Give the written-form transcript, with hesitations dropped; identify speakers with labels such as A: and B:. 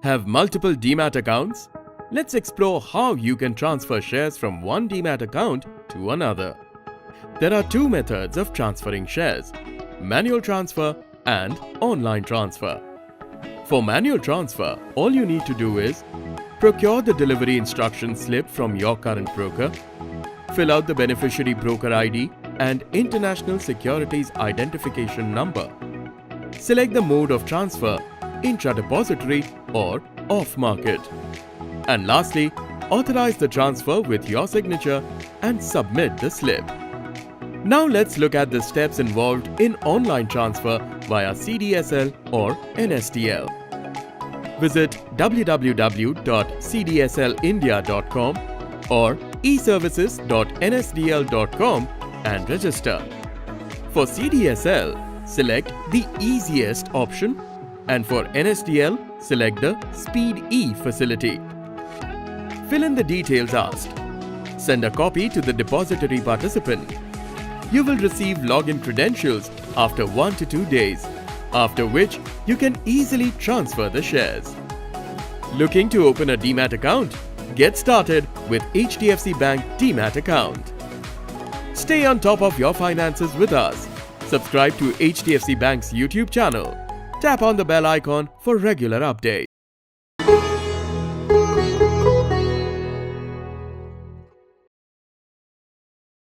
A: Have multiple Demat accounts? Let's explore how you can transfer shares from one Demat account to another. There are two methods of transferring shares: manual transfer and online transfer. For manual transfer, all you need to do is procure the delivery instruction slip from your current broker, fill out the beneficiary broker ID and International Securities Identification number. Select the mode of transfer, intra-depository or off-market. And lastly, authorize the transfer with your signature and submit the slip. Now let's look at the steps involved in online transfer via CDSL or NSDL. Visit www.cdslindia.com or eservices.nsdl.com and register. For CDSL, select the easiest option, and for NSDL, select the Speed E facility. Fill in the details asked. Send a copy to the depository participant. You will receive login credentials after 1 to 2 days, after which you can easily transfer the shares. Looking to open a Demat account? Get started with HDFC Bank Demat account. Stay on top of your finances with us. Subscribe to HDFC Bank's YouTube channel. Tap on the bell icon for regular updates.